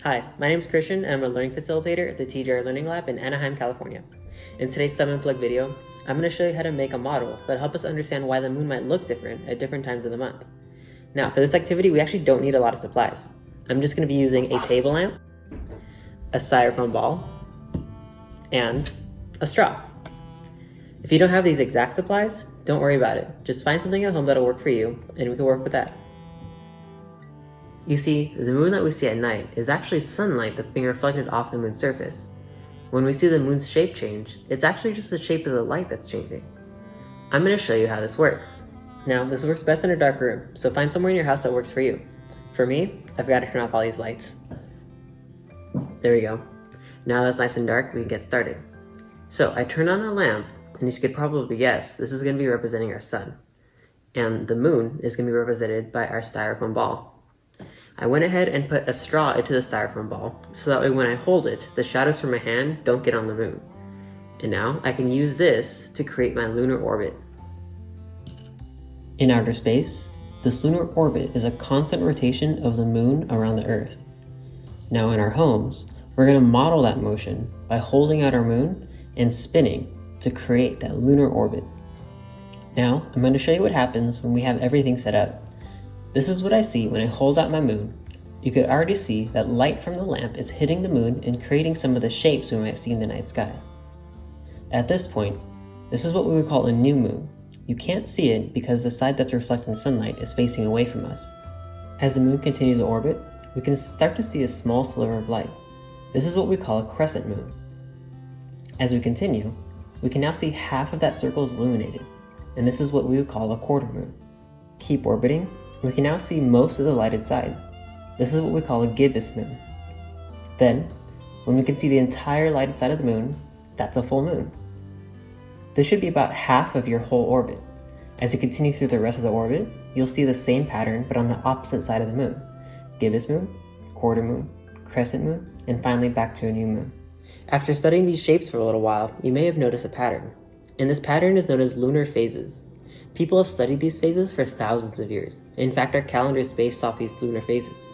Hi, my name is Christian and I'm a learning facilitator at the TGR Learning Lab in Anaheim, California. In today's STEM Unplugged video, I'm going to show you how to make a model that'll help us understand why the moon might look different at different times of the month. Now, for this activity, we actually don't need a lot of supplies. I'm just going to be using a table lamp, a styrofoam ball, and a straw. If you don't have these exact supplies, don't worry about it. Just find something at home that'll work for you, and we can work with that. You see, the moon that we see at night is actually sunlight that's being reflected off the moon's surface. When we see the moon's shape change, it's actually just the shape of the light that's changing. I'm going to show you how this works. Now, this works best in a dark room, so find somewhere in your house that works for you. For me, I've got to turn off all these lights. There we go. Now that's nice and dark, we can get started. So I turn on a lamp, and as you could probably guess, this is going to be representing our sun. And the moon is going to be represented by our styrofoam ball. I went ahead and put a straw into the styrofoam ball, so that way when I hold it, the shadows from my hand don't get on the moon. And now I can use this to create my lunar orbit. In outer space, this lunar orbit is a constant rotation of the moon around the Earth. Now in our homes, we're going to model that motion by holding out our moon and spinning to create that lunar orbit. Now I'm going to show you what happens when we have everything set up. This is what I see when I hold out my moon. You could already see that light from the lamp is hitting the moon and creating some of the shapes we might see in the night sky. At this point, this is what we would call a new moon. You can't see it because the side that's reflecting sunlight is facing away from us. As the moon continues to orbit, we can start to see a small sliver of light. This is what we call a crescent moon. As we continue, we can now see half of that circle is illuminated, and this is what we would call a quarter moon. Keep orbiting. We can now see most of the lighted side. This is what we call a gibbous moon. Then, when we can see the entire lighted side of the moon, that's a full moon. This should be about half of your whole orbit. As you continue through the rest of the orbit, you'll see the same pattern but on the opposite side of the moon. Gibbous moon, quarter moon, crescent moon, and finally back to a new moon. After studying these shapes for a little while, you may have noticed a pattern. And this pattern is known as lunar phases. People have studied these phases for thousands of years. In fact, our calendar is based off these lunar phases.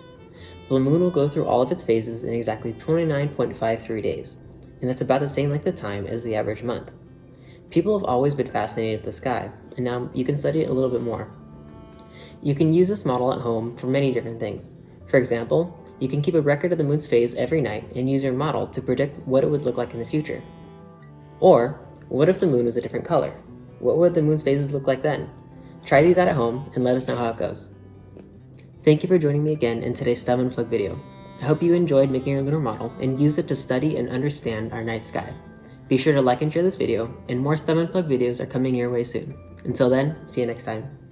The moon will go through all of its phases in exactly 29.53 days, and that's about the same length of time as the average month. People have always been fascinated with the sky, and now you can study it a little bit more. You can use this model at home for many different things. For example, you can keep a record of the moon's phase every night and use your model to predict what it would look like in the future. Or, what if the moon was a different color? What would the moon's phases look like then? Try these out at home and let us know how it goes. Thank you for joining me again in today's STEM Unplugged video. I hope you enjoyed making your lunar model and used it to study and understand our night sky. Be sure to like and share this video, and more STEM Unplugged videos are coming your way soon. Until then, see you next time.